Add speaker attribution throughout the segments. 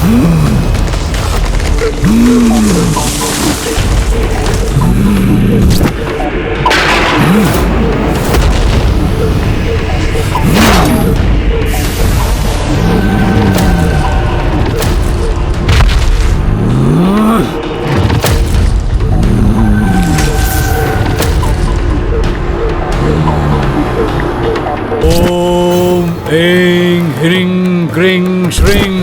Speaker 1: ओम ऐं ह्रीं क्रीं श्रीं।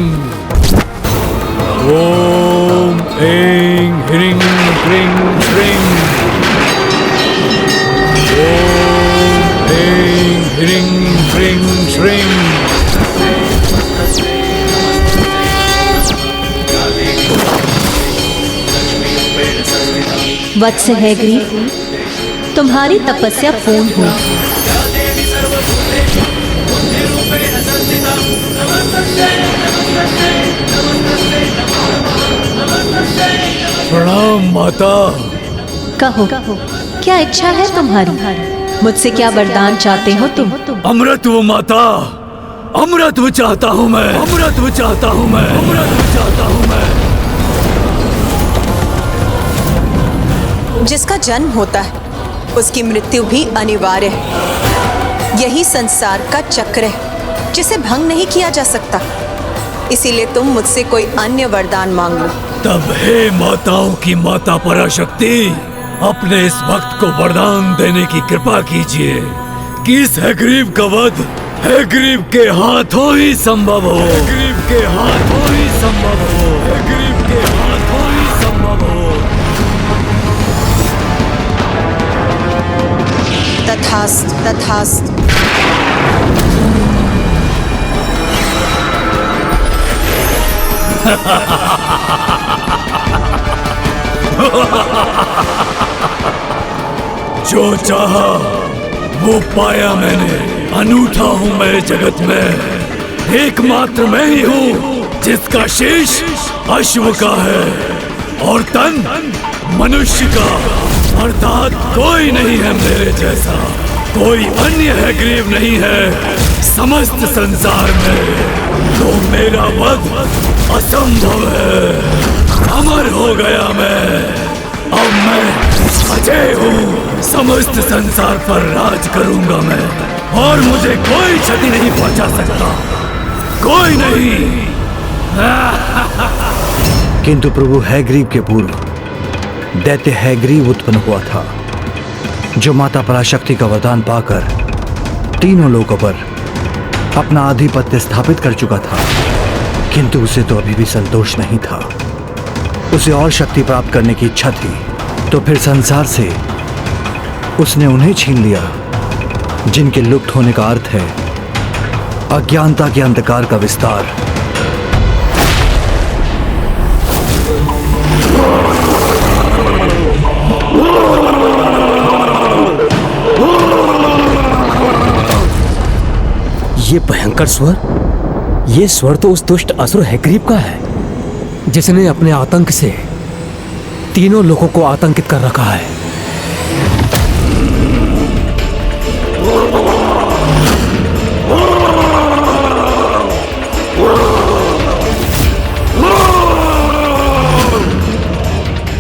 Speaker 1: ओम ऐं ह्रीं क्रीं श्रीं। ओम ऐं ह्रीं क्रीं श्रीं।
Speaker 2: वत्स हैग्रीव, तुम्हारी तपस्या पूर्ण हुई।
Speaker 1: प्रणाम माता।
Speaker 2: कहो, क्या इच्छा है तुम्हारी? मुझसे क्या वरदान चाहते हो तुम?
Speaker 1: अमृतत्व माता, अमृतत्व चाहता हूँ मैं, अमृतत्व चाहता हूँ मैं, अमृतत्व चाहता हूँ मैं।
Speaker 3: जिसका जन्म होता है उसकी मृत्यु भी अनिवार्य है। यही संसार का चक्र है जिसे भंग नहीं किया जा सकता। इसीलिए तुम मुझसे कोई अन्य वरदान मांग लो।
Speaker 1: तब हे माताओं की माता पराशक्ति, अपने इस भक्त को वरदान देने की कृपा कीजिए कि इस हैग्रीव का वध हैग्रीव के हाथों ही संभव हो। हैग्रीव के हाथों ही संभव हो। हैग्रीव के हाथों ही संभव हो।
Speaker 3: तथास्तु, तथास्तु।
Speaker 1: जो चाहा वो पाया मैंने। अनूठा हूँ मैं जगत में, एकमात्र मैं ही हूँ जिसका शीश अश्व का है और तन मनुष्य का। अर्थात कोई नहीं है मेरे जैसा, कोई अन्य हैग्रीव नहीं है समस्त संसार में। तो मेरा वध असंभव है। अमर हो गया मैं, अब मैं अजय हूँ। समस्त संसार पर राज करूंगा मैं और मुझे कोई क्षति नहीं पहुंचा सकता, कोई नहीं।
Speaker 4: किंतु प्रभु हैग्रीव के पूर्व दैत्य हैग्रीव उत्पन्न हुआ था, जो माता पराशक्ति का वरदान पाकर तीनों लोकों पर अपना आधिपत्य स्थापित कर चुका था। किंतु उसे तो अभी भी संतोष नहीं था। उसे और शक्ति प्राप्त करने की इच्छा थी, तो फिर संसार से उसने उन्हें छीन लिया जिनके लुप्त होने का अर्थ है अज्ञानता के अंधकार का विस्तार।
Speaker 5: ये भयंकर स्वर, ये स्वर तो उस दुष्ट असुर हैग्रीव का है जिसने अपने आतंक से तीनों लोगों को आतंकित कर रखा है।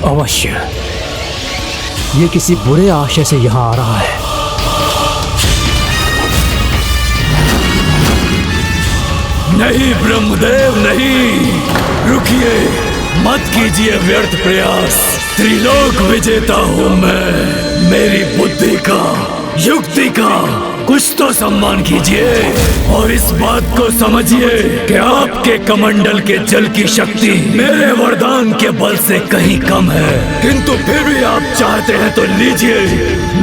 Speaker 5: अवश्य ये किसी बुरे आशय से यहां आ रहा है।
Speaker 1: नहीं ब्रह्मदेव नहीं, रुकिए, मत कीजिए व्यर्थ प्रयास। त्रिलोक विजेता हूँ मैं। मेरी बुद्धि का, युक्ति का कुछ तो सम्मान कीजिए और इस बात को समझिए कि आपके कमंडल के जल की शक्ति मेरे वरदान के बल से कहीं कम है। किंतु फिर भी आप चाहते हैं तो लीजिए,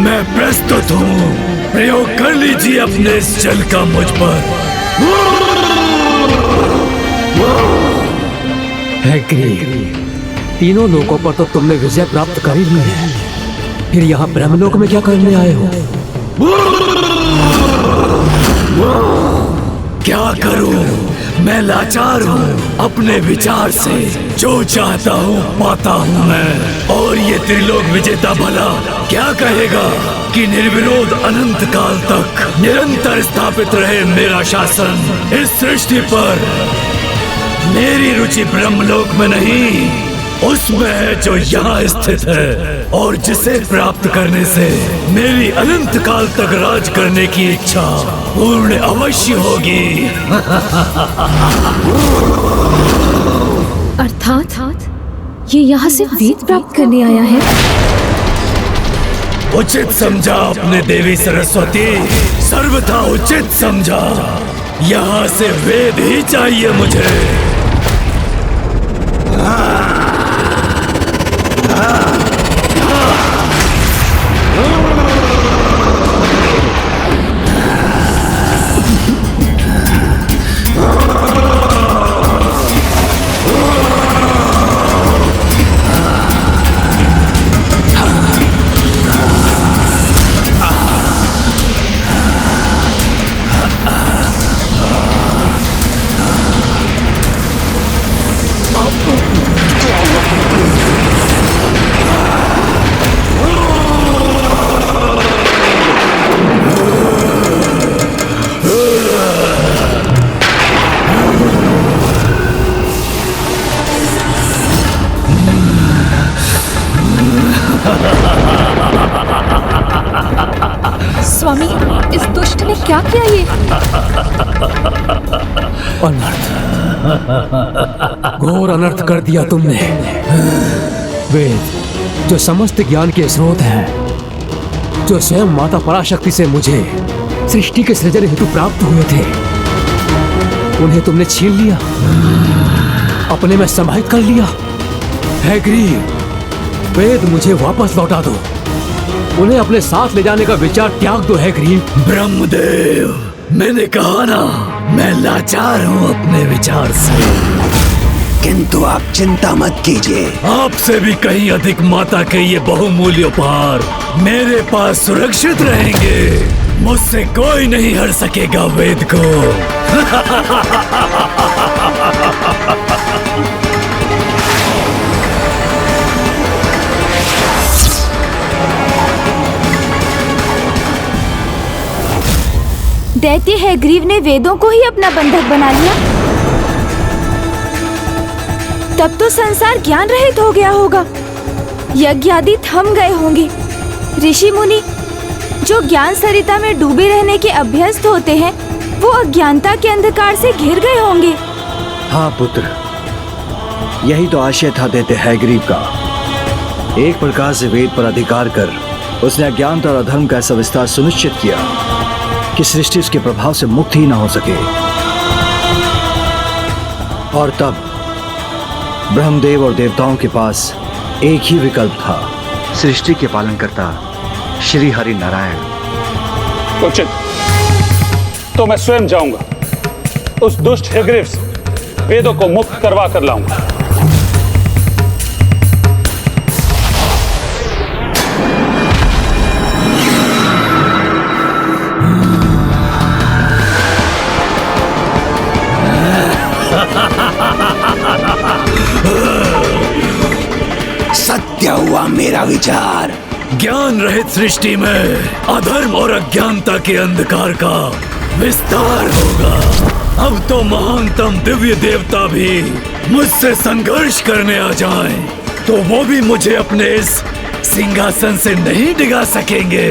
Speaker 1: मैं प्रस्तुत हूँ। प्रयोग कर लीजिए अपने इस जल का मुझ पर।
Speaker 5: हैग्रीव, तीनों लोकों पर तो तुमने विजय प्राप्त कर ही ली है, फिर यहाँ ब्रह्मलोक में क्या करने आए हो?
Speaker 1: क्या करूं, मैं लाचार हूँ अपने विचार से। जो चाहता हूँ पाता हूँ मैं। और ये त्रिलोक विजेता भला क्या कहेगा कि निर्विरोध अनंत काल तक निरंतर स्थापित रहे मेरा शासन इस सृष्टि पर। मेरी रुचि ब्रह्मलोक में नहीं, उसमें है जो यहाँ स्थित है और जिसे प्राप्त करने से मेरी अनंत काल तक राज करने की इच्छा पूर्ण अवश्य होगी।
Speaker 6: अर्थात ये यहाँ से वेद प्राप्त करने आया है।
Speaker 1: उचित समझा अपने देवी सरस्वती, सर्वथा उचित समझा। यहाँ से वेद ही चाहिए मुझे।
Speaker 6: स्वामी, इस दुष्ट ने क्या किया ये?
Speaker 5: अनर्थ, घोर अनर्थ कर दिया तुमने। वेद जो समस्त ज्ञान के स्रोत हैं, जो स्वयं माता पराशक्ति से मुझे सृष्टि के सृजन हेतु प्राप्त हुए थे, उन्हें तुमने छीन लिया, अपने में समाहित कर लिया। हैग्रीव, वेद मुझे वापस लौटा दो, उन्हें अपने साथ ले जाने का विचार त्याग दो। हैग्रीव।
Speaker 1: ब्रह्मदेव, मैंने कहा ना, मैं लाचार हूँ अपने विचार से।
Speaker 7: किंतु आप चिंता मत कीजिए,
Speaker 1: आपसे भी कहीं अधिक माता के ये बहुमूल्य उपहार मेरे पास सुरक्षित रहेंगे। मुझसे कोई नहीं हर सकेगा वेद को।
Speaker 6: दैत्य हैग्रीव ने वेदों को ही अपना बंधक बना लिया। तब तो संसार ज्ञान रहित हो गया होगा, यज्ञ आदि थम गए होंगे। ऋषि मुनि जो ज्ञान सरिता में डूबे रहने के अभ्यस्त होते हैं, वो अज्ञानता के अंधकार से घिर गए होंगे।
Speaker 4: हाँ पुत्र, यही तो आशय था दैत्य हैग्रीव का। एक प्रकार से वेद पर अधिकार कर उसने अज्ञानता और अधर्म का ऐसा विस्तार सुनिश्चित किया कि सृष्टि उसके प्रभाव से मुक्त ही ना हो सके। और तब ब्रह्मदेव और देवताओं के पास एक ही विकल्प था, सृष्टि के पालनकर्ता श्री हरि नारायण।
Speaker 8: उचित, तो मैं स्वयं जाऊंगा, उस दुष्ट हैग्रीव से वेदों को मुक्त करवा कर लाऊंगा।
Speaker 7: सत्य हुआ मेरा विचार।
Speaker 1: ज्ञान रहित सृष्टि में अधर्म और अज्ञानता के अंधकार का विस्तार होगा। अब तो महानतम दिव्य देवता भी मुझसे संघर्ष करने आ जाएं, तो वो भी मुझे अपने इस सिंहासन से नहीं डिगा सकेंगे।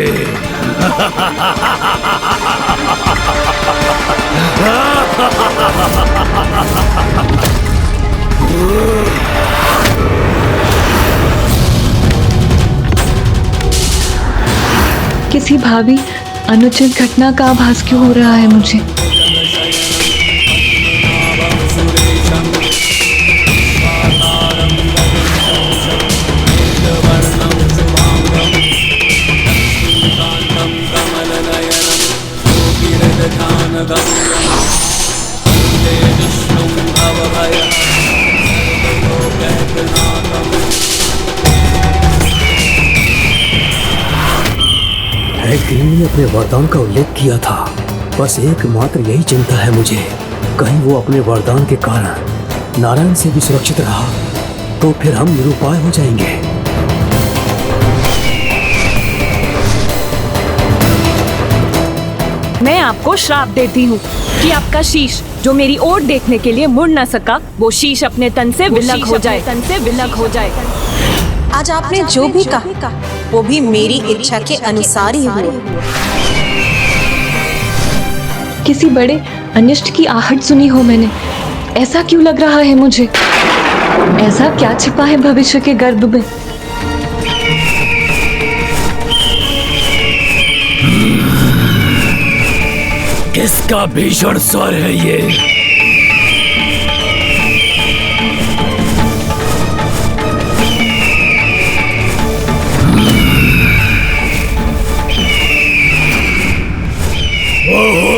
Speaker 2: किसी भावी अनुचित घटना का आभास क्यों हो रहा है मुझे?
Speaker 5: हैग्रीव ने अपने वरदान का उल्लेख किया था। बस एकमात्र यही चिंता है मुझे, कहीं वो अपने वरदान के कारण नारायण से भी सुरक्षित रहा तो फिर हम निरुपाय हो जाएंगे।
Speaker 9: मैं आपको श्राप देती हूँ कि आपका शीश जो मेरी ओर देखने के लिए मुड़ न सका, वो शीश अपने तन से विलग हो जाए।
Speaker 3: आज आपने जो भी कहा वो भी मेरी इच्छा के अनुसार ही हुआ।
Speaker 10: किसी बड़े अनिष्ट की आहट सुनी हो मैंने, ऐसा क्यों लग रहा है मुझे? ऐसा क्या छिपा है भविष्य के गर्भ में?
Speaker 1: किसका भीषण स्वर है ये? ओहो,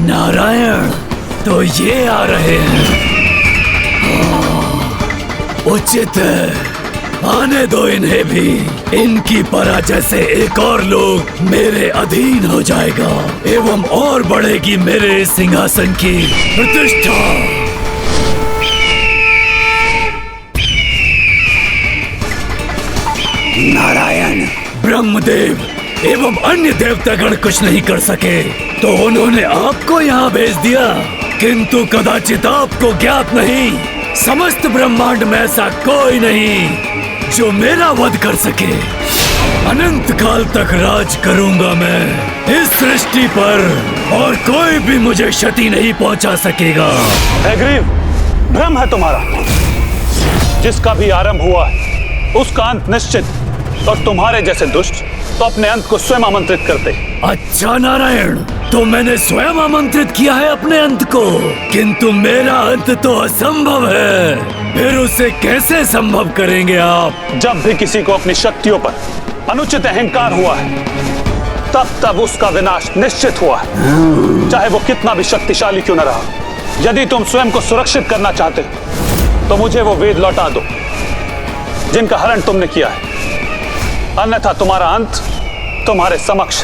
Speaker 1: नारायण तो ये आ रहे हैं। उचित है, आने दो इन्हें भी। इनकी पराजय से एक और लोग मेरे अधीन हो जाएगा एवं और बढ़ेगी मेरे सिंहासन की प्रतिष्ठा।
Speaker 7: नारायण,
Speaker 1: ब्रह्मदेव एवं अन्य देवतागण कुछ नहीं कर सके तो उन्होंने आपको यहाँ भेज दिया, किंतु कदाचित आपको ज्ञात नहीं, समस्त ब्रह्मांड में ऐसा कोई नहीं जो मेरा वध कर सके। अनंत काल तक राज करूंगा मैं इस सृष्टि पर और कोई भी मुझे क्षति नहीं पहुंचा सकेगा।
Speaker 8: हैग्रीव, भ्रम है तुम्हारा। जिसका भी आरंभ हुआ है उसका अंत निश्चित, और तुम्हारे जैसे दुष्ट तो अपने अंत को स्वयं आमंत्रित करते।
Speaker 1: अच्छा नारायण, तो मैंने स्वयं आमंत्रित किया है अपने अंत को, किंतु मेरा अंत तो असंभव है। फिर उसे कैसे संभव करेंगे आप?
Speaker 8: जब भी किसी को अपनी शक्तियों पर अनुचित अहंकार हुआ है तब उसका विनाश निश्चित हुआ है, चाहे वो कितना भी शक्तिशाली क्यों न रहा। यदि तुम स्वयं को सुरक्षित करना चाहते हो तो मुझे वो वेद लौटा दो जिनका हरण तुमने किया है, अन्यथा तुम्हारा अंत तुम्हारे समक्ष।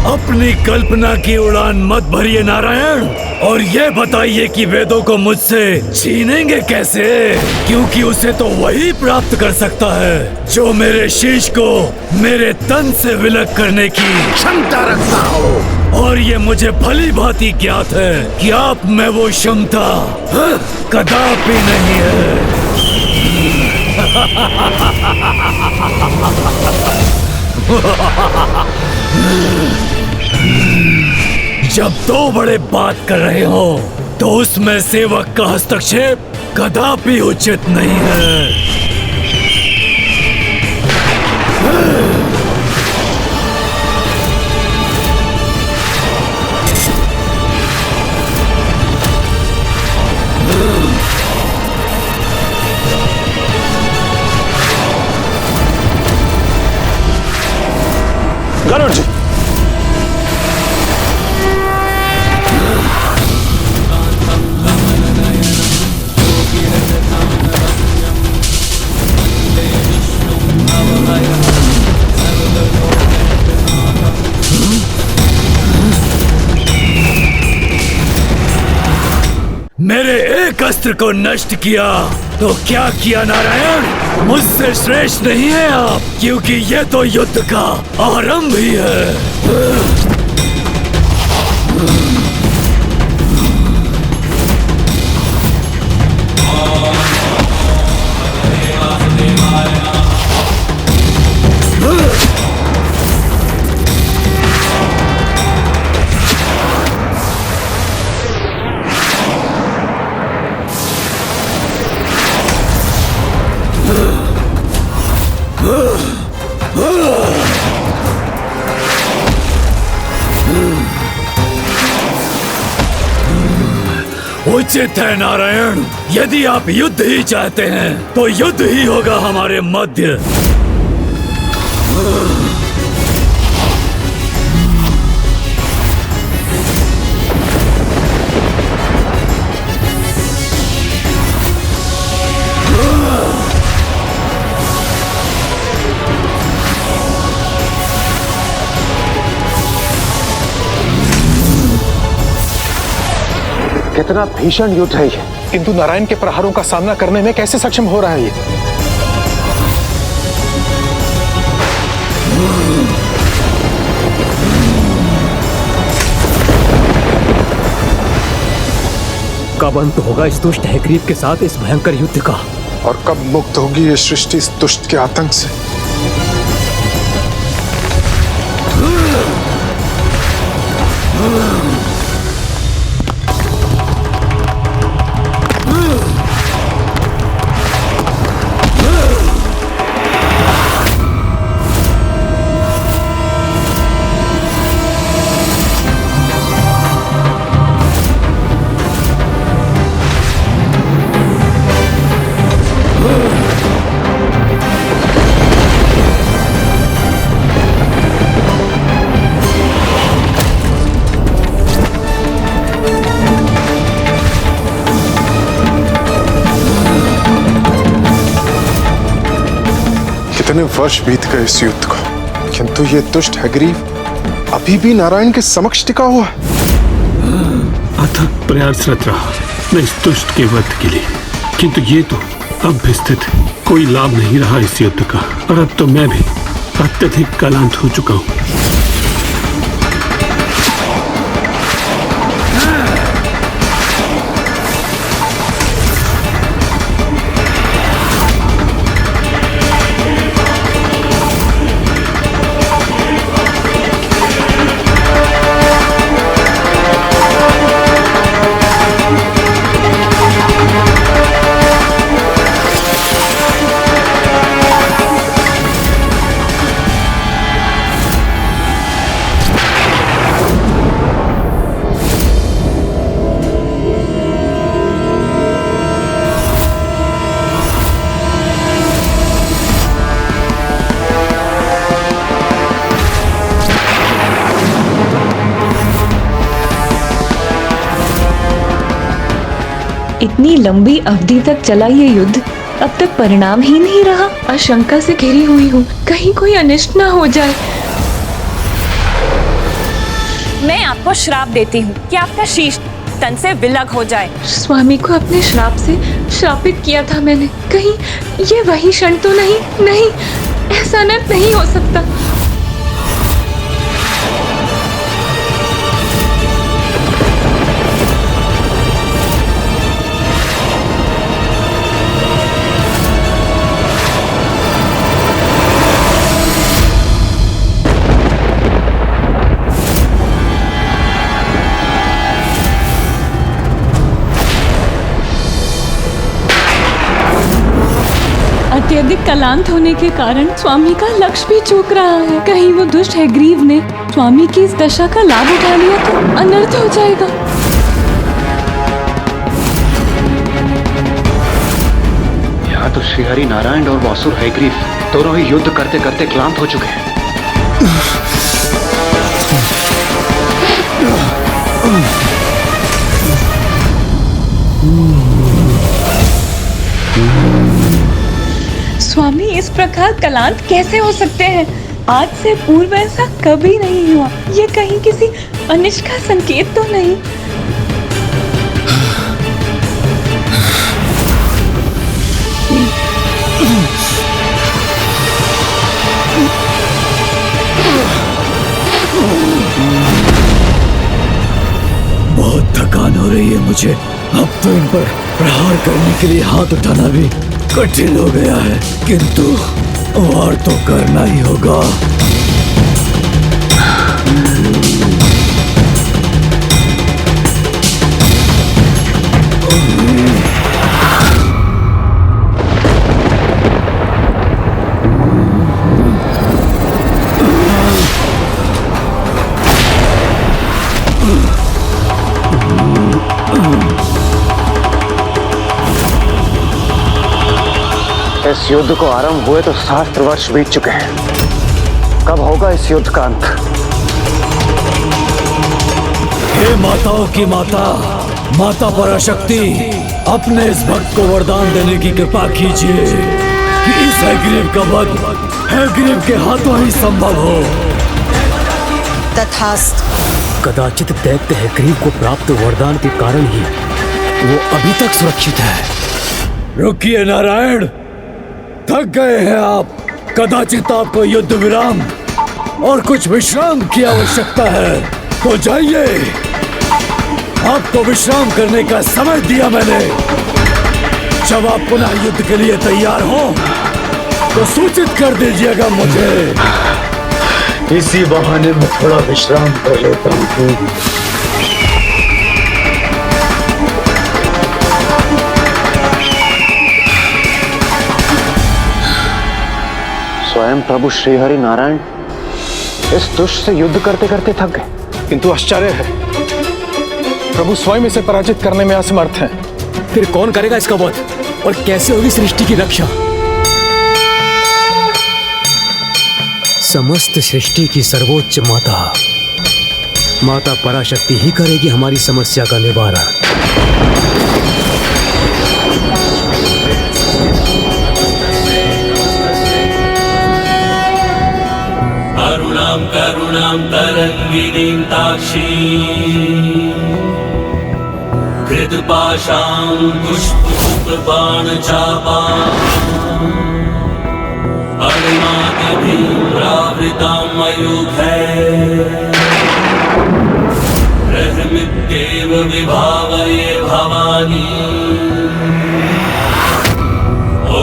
Speaker 1: अपनी कल्पना की उड़ान मत भरिए नारायण, और ये बताइए कि वेदों को मुझसे छीनेंगे कैसे, क्योंकि उसे तो वही प्राप्त कर सकता है जो मेरे शीश को मेरे तन से विलग करने की क्षमता रखता हो। और ये मुझे भली भांति ज्ञात है कि आप में वो क्षमता कदापि नहीं है। जब दो बड़े बात कर रहे हो तो उसमें सेवक का हस्तक्षेप कदापि उचित नहीं है।
Speaker 8: गरुड़ जी,
Speaker 1: मेरे एक अस्त्र को नष्ट किया तो क्या किया नारायण? मुझसे श्रेष्ठ नहीं है आप, क्योंकि ये तो युद्ध का आरंभ ही है। उचित है नारायण, यदि आप युद्ध ही चाहते हैं तो युद्ध ही होगा हमारे मध्य।
Speaker 11: कितना भीषण युद्ध है ये, किंतु नारायण के प्रहारों का सामना करने में कैसे सक्षम हो रहा है ये?
Speaker 5: कब अंत होगा इस दुष्ट हैग्रीव के साथ इस भयंकर युद्ध का?
Speaker 11: और कब मुक्त होगी ये सृष्टि इस दुष्ट के आतंक से? कितने वर्ष बीत गए इस युद्ध को, किंतु ये दुष्ट हैग्रीव अभी भी नारायण के समक्ष टिका हुआ है।
Speaker 12: अथक प्रयासरत रहा मैं इस दुष्ट के वध के लिए, किंतु ये तो अब भी स्थित है। कोई लाभ नहीं रहा इस युद्ध का, और अब तो मैं भी अत्यधिक क्लांत हो चुका हूँ।
Speaker 10: इतनी लंबी अवधि तक चला ये युद्ध, अब तक परिणाम ही नहीं रहा। आशंका से घिरी हुई हूँ, कहीं कोई अनिष्ट ना हो जाए।
Speaker 9: मैं आपको श्राप देती हूँ कि आपका शीश तन से विलग हो जाए।
Speaker 10: स्वामी को अपने श्राप से श्रापित किया था मैंने, कहीं ये वही क्षण तो नहीं? नहीं, ऐसा अनर्थ नहीं हो सकता।
Speaker 13: अत्यधिक क्लांत होने के कारण स्वामी का लक्ष्य भी चूक रहा है। कहीं वो दुष्ट हैग्रीव ने स्वामी की इस दशा का लाभ उठा लिया तो अनर्थ हो जाएगा।
Speaker 14: यहाँ तो श्रीहरि नारायण और वासुर हैग्रीव दोनों ही युद्ध करते करते क्लांत हो चुके हैं।
Speaker 13: स्वामी इस प्रकार क्लांत कैसे हो सकते हैं? आज से पूर्व ऐसा कभी नहीं हुआ। ये कहीं किसी अनिष्ट का संकेत तो नहीं?
Speaker 1: बहुत थकान हो रही है मुझे। अब तो इन पर प्रहार करने के लिए हाथ उठाना भी कठिन हो गया है, किंतु वार तो करना ही होगा।
Speaker 14: इस युद्ध को आरंभ हुए तो 7 वर्ष बीत चुके हैं। कब होगा इस युद्ध का अंत?
Speaker 1: हे माताओं की माता, माता पराशक्ति, अपने इस भक्त को वरदान देने की कृपा कीजिए कि इस हैग्रीव का वध हैग्रीव के हाथों ही संभव हो।
Speaker 3: तथास्तु।
Speaker 5: कदाचित दैत्य हैग्रीव को प्राप्त वरदान के कारण ही वो अभी तक सुरक्षित है।
Speaker 1: रुकिए नारायण, थक गए हैं आप। कदाचित आपको युद्ध विराम और कुछ विश्राम की आवश्यकता है, तो जाइए। अब तो विश्राम करने का समय दिया मैंने। जब आप पुनः युद्ध के लिए तैयार हो तो सूचित कर दीजिएगा मुझे।
Speaker 15: इसी बहाने में थोड़ा विश्राम कर लेता हूँ।
Speaker 14: स्वयं प्रभु श्रीहरि नारायण इस दुष्ट से युद्ध करते करते थक गए।
Speaker 11: किंतु आश्चर्य है, प्रभु स्वयं इसे पराजित करने में असमर्थ हैं।
Speaker 5: फिर कौन करेगा इसका वध और कैसे होगी सृष्टि की रक्षा? समस्त सृष्टि की सर्वोच्च माता माता पराशक्ति ही करेगी हमारी समस्या का निवारण।
Speaker 16: अरुणां करुणां तरंगिनीं ताक्षीं कृतपाशां पुष्पबाणचापां अरुणादिभिरावृतां मयूखैः रहमित्येव विभावये भवानी। ॐ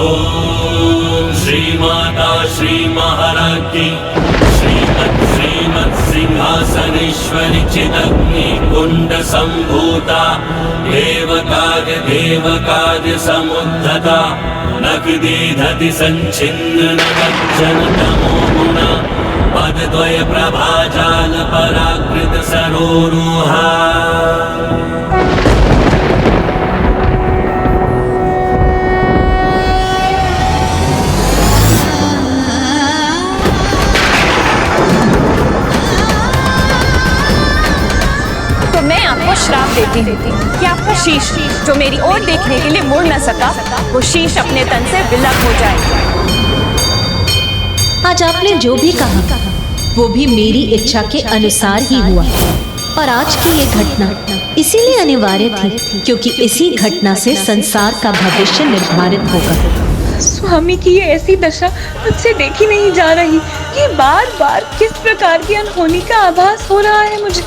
Speaker 16: श्रीमाता श्रीमहाराज की श्रीमत् सिंहासनेश्वरी चिदग्नि कुंड संभूता देवकार्य समुद्धता नखदीधति संचिन्न नवज्जन तमो गुणा पदद्वय प्रभाजाल पराकृत सरोरुहा।
Speaker 9: आपको श्राप देती हूँ कि आपका शीश जो मेरी ओर देखने के लिए मुड़ न सका, वो शीश अपने तन से विलग हो जाए।
Speaker 2: आज आपने जो भी कहा वो भी मेरी इच्छा के अनुसार ही हुआ और आज की ये घटना इसीलिए अनिवार्य थी क्योंकि इसी घटना से संसार का भविष्य निर्धारित होगा।
Speaker 13: स्वामी की ये ऐसी दशा मुझसे देखी नहीं जा रही। ये बार बार किस प्रकार की अनहोनी का आभास हो रहा है मुझे।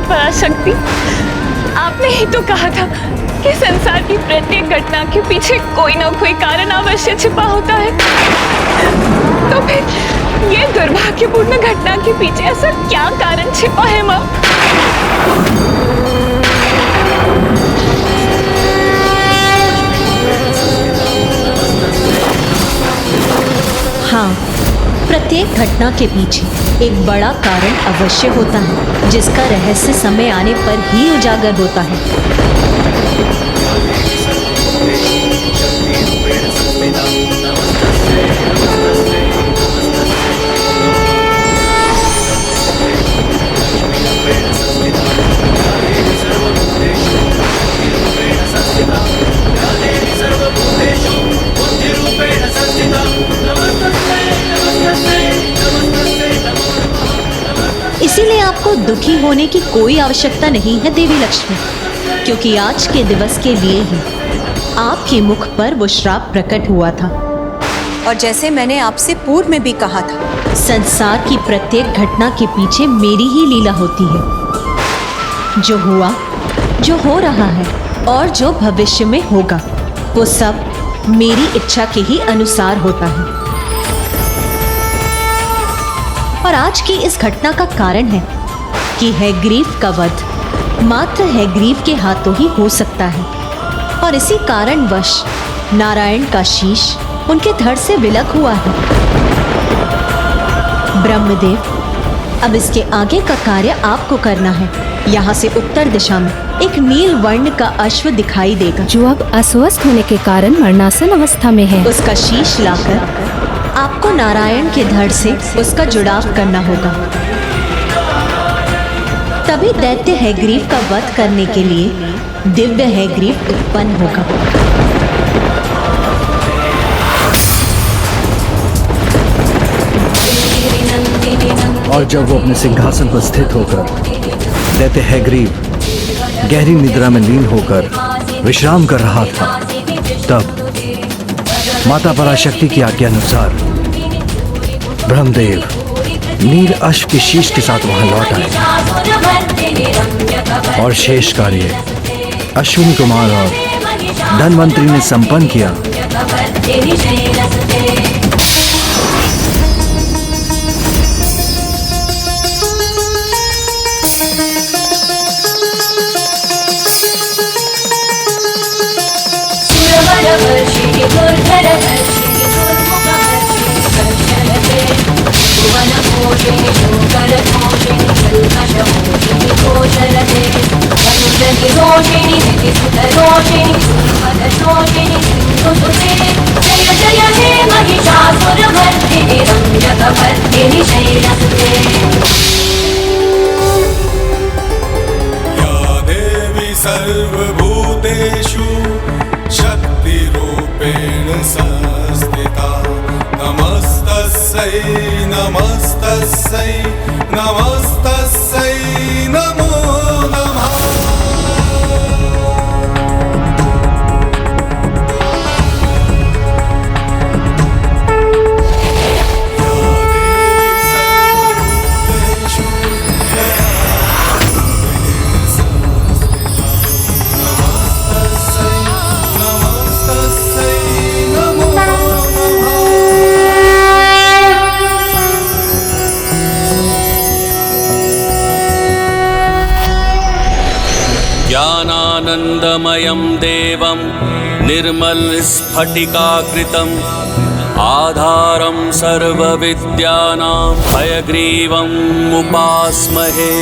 Speaker 13: पराशक्ति, आपने ही तो कहा था कि संसार की प्रत्येक घटना के पीछे कोई ना कोई कारण अवश्य छिपा होता है। तो फिर ये दुर्भाग्यपूर्ण घटना के पीछे ऐसा क्या कारण छिपा है माँ?
Speaker 2: हाँ, प्रत्येक घटना के पीछे एक बड़ा कारण अवश्य होता है जिसका रहस्य समय आने पर ही उजागर होता है। इसीलिए आपको दुखी होने की कोई आवश्यकता नहीं है देवी लक्ष्मी, क्योंकि आज के दिवस के लिए ही आपके मुख पर वो श्राप प्रकट हुआ था।
Speaker 3: और जैसे मैंने आपसे पूर्व में भी कहा था,
Speaker 2: संसार की प्रत्येक घटना के पीछे मेरी ही लीला होती है। जो हुआ, जो हो रहा है और जो भविष्य में होगा, वो सब मेरी इच्छा के ही अनुसार होता है। और आज की इस घटना का कारण है कि हैग्रीव का वध मात्र हैग्रीव के हाथों ही हो सकता है, और इसी कारणवश नारायण का शीश उनके धड़ से विलग हुआ है। ब्रह्मदेव, अब इसके आगे का कार्य आपको करना है। यहाँ से उत्तर दिशा में एक नील वर्ण का अश्व दिखाई देगा,
Speaker 6: जो अब अस्वस्थ होने के कारण मरणासन अवस्था में है।
Speaker 2: उसका शीश लाकर आपको नारायण के धड़ से उसका जुड़ाव करना होगा। तभी दैत्य हैग्रीव का वध करने के लिए दिव्य हैग्रीव उत्पन्न होगा।
Speaker 4: और जब वो अपने सिंहासन पर स्थित होकर दैत्य हैग्रीव गहरी निद्रा में लीन होकर विश्राम कर रहा था, तब माता पराशक्ति की आज्ञा अनुसार ब्रह्मदेव नील अश्व के शीश के साथ वहां लौट आए और शेष कार्य अश्विनी कुमार और धनवंतरी ने संपन्न किया।
Speaker 17: सर्वभूतेषु शक्तिरूपेण संस्थिता नमस्तस्यै नमस्तस्यै नमस्तस्यै नमो नमः।
Speaker 16: ज्ञानानन्दमयं देवं निर्मलस्फटिकाकृतिम् आधारं सर्वविद्यानां हयग्रीवम् उपास्महे।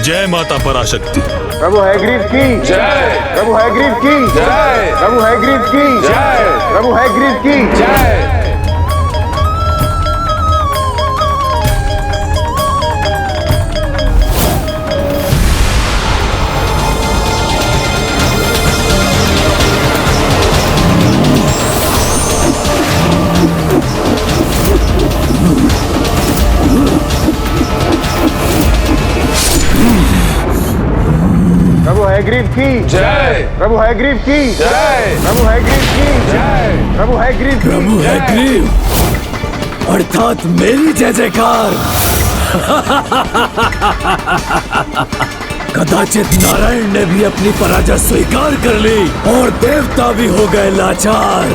Speaker 1: जय माता पराशक्ति।
Speaker 18: प्रभु हैग्रीव की जय। प्रभु हैग्रीव की जय। प्रभु हैग्रीव की जय। प्रभु हैग्रीव की जय। प्रभु हैग्रीव की जय। प्रभु हैग्रीव की जय। प्रभु हैग्रीव की जय। प्रभु हैग्रीव की
Speaker 1: प्रभु हैग्रीव अर्थात मेरी जय जयकार। कदाचित नारायण ने भी अपनी पराजय स्वीकार कर ली और देवता भी हो गए लाचार।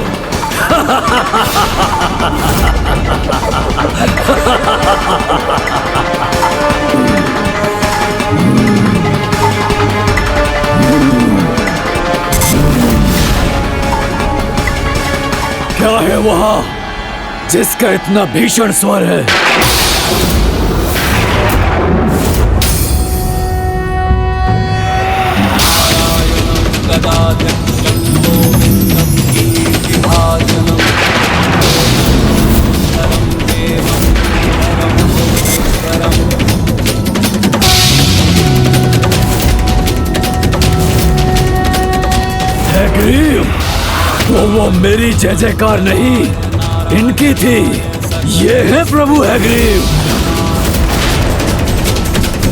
Speaker 1: क्या है वहां जिसका इतना भीषण स्वर है? तो वो मेरी जय जयकार नहीं, इनकी थी। ये है प्रभु हैग्रीव।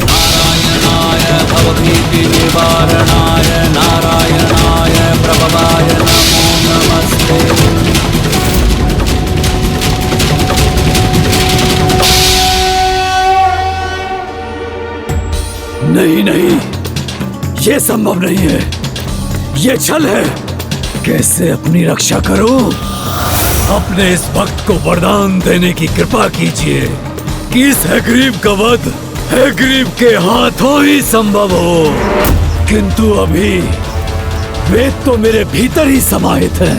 Speaker 16: नारायणाय भवभीति निवारणाय नारायणाय प्रभवाय नमो नमस्ते।
Speaker 1: नहीं नहीं, ये संभव नहीं है, ये छल है। कैसे अपनी रक्षा करूं? अपने इस भक्त को वरदान देने की कृपा कीजिए कि इस हैग्रीव का वध हैग्रीव के हाथों ही संभव हो। किंतु अभी वेद तो मेरे भीतर ही समाहित है,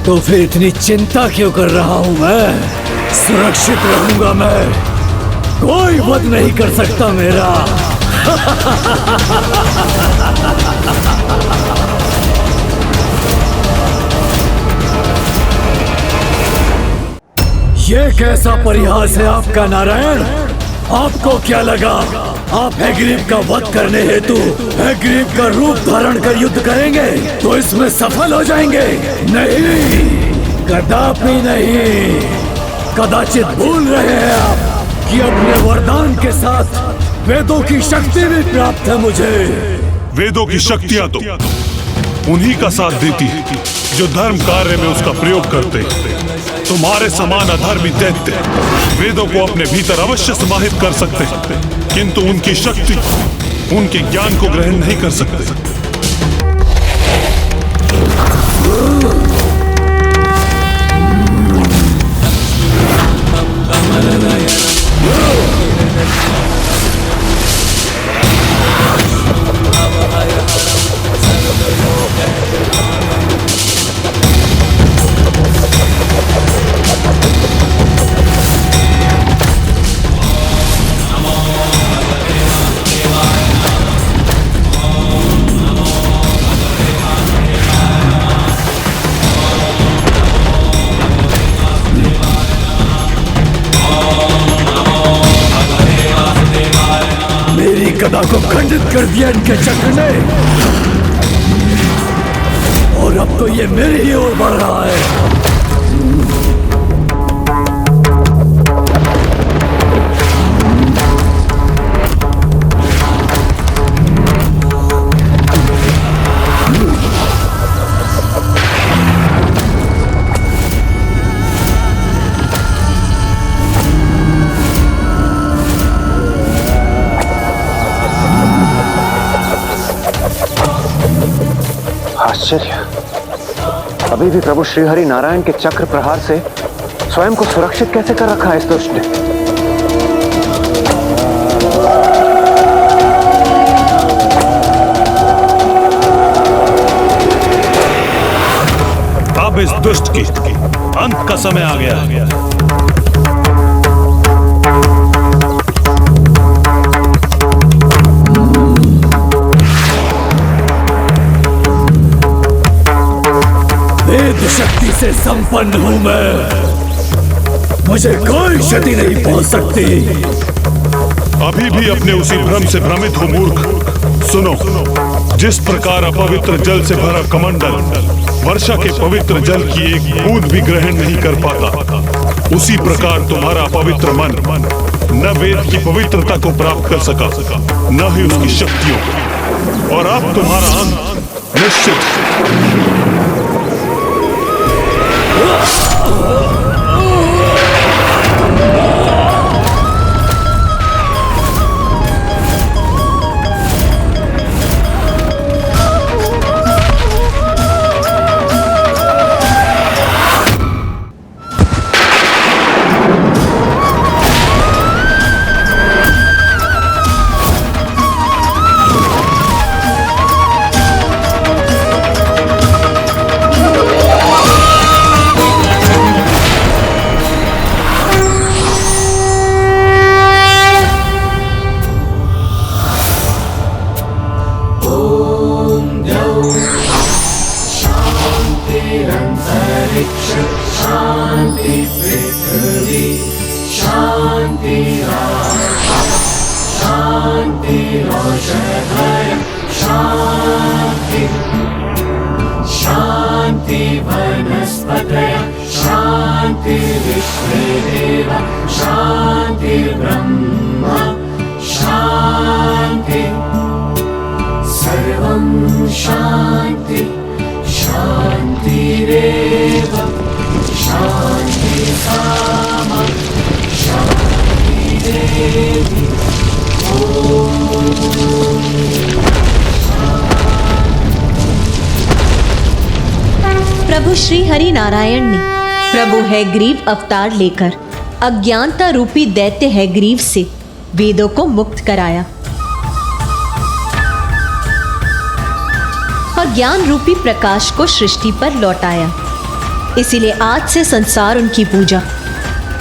Speaker 1: तो फिर इतनी चिंता क्यों कर रहा हूं मैं? सुरक्षित रहूंगा मैं, कोई वध नहीं कर सकता मेरा। ये कैसा परिहास है आपका नारायण? आपको क्या लगा आप हैग्रीव का वध करने हेतु हैग्रीव का रूप धारण कर युद्ध करेंगे तो इसमें सफल हो जाएंगे? नहीं, कदापि नहीं। कदाचित भूल रहे हैं आप कि अपने वरदान के साथ वेदों की शक्ति भी प्राप्त है मुझे।
Speaker 12: वेदों की शक्तियां तो उन्हीं का साथ देती है जो धर्म कार्य में उसका प्रयोग करते हैं। तुम्हारे समान अधर्मी दैत्य वेदों को अपने भीतर अवश्य समाहित कर सकते हैं, किंतु उनकी शक्ति उनके ज्ञान को ग्रहण नहीं कर सकते।
Speaker 1: गदा को खंडित कर दिया इनके चक्र ने, और अब तो ये मेरी ही ओर बढ़ रहा है।
Speaker 14: आश्चर्य, अभी भी प्रभु श्रीहरि नारायण के चक्र प्रहार से स्वयं को सुरक्षित कैसे कर रखा है इस दुष्ट ने?
Speaker 12: अब इस दुष्ट की अंत का समय आ गया।
Speaker 1: वेद शक्ति से संपन्न हूं मैं, मुझे कोई क्षति नहीं पहुंच सकती।
Speaker 12: अभी भी अपने उसी भ्रम से भ्रमित हो मूर्ख। सुनो, जिस प्रकार अपवित्र जल से भरा कमंडल वर्षा के पवित्र जल की एक बूंद भी ग्रहण नहीं कर पाता, उसी प्रकार तुम्हारा अपवित्र मन न वेद की पवित्रता को प्राप्त कर सका, न ही उसकी शक्तियों को, और अब तुम्हारा अंत निश्चित।
Speaker 17: शांति
Speaker 16: शान्ति वनस्पतयः शान्तिर्विश्वेदेव शान्तिर्ब्रह्म शान्ति सर्वं शान्ति शान्तिरेव शान्तिसामा शान्तिरेवि
Speaker 2: प्रभु श्री हरि नारायण ने प्रभु हैग्रीव अवतार लेकर अज्ञानता रूपी दैत्य हैग्रीव से वेदों को मुक्त कराया और ज्ञान रूपी प्रकाश को सृष्टि पर लौटाया। इसीलिए आज से संसार उनकी पूजा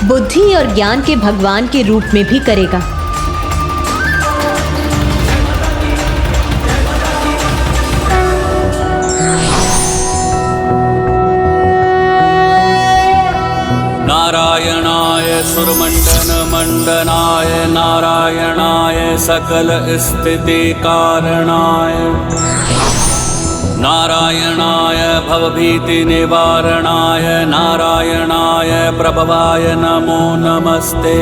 Speaker 2: बुद्धि और ज्ञान के भगवान के रूप में भी करेगा।
Speaker 16: नारायणाय सुरमंडन मंडनाय नारायणाय सकल स्थिति कारणाय नारायणाय भवभीति निवारणाय नारायणाय प्रभवाय नमो नमस्ते।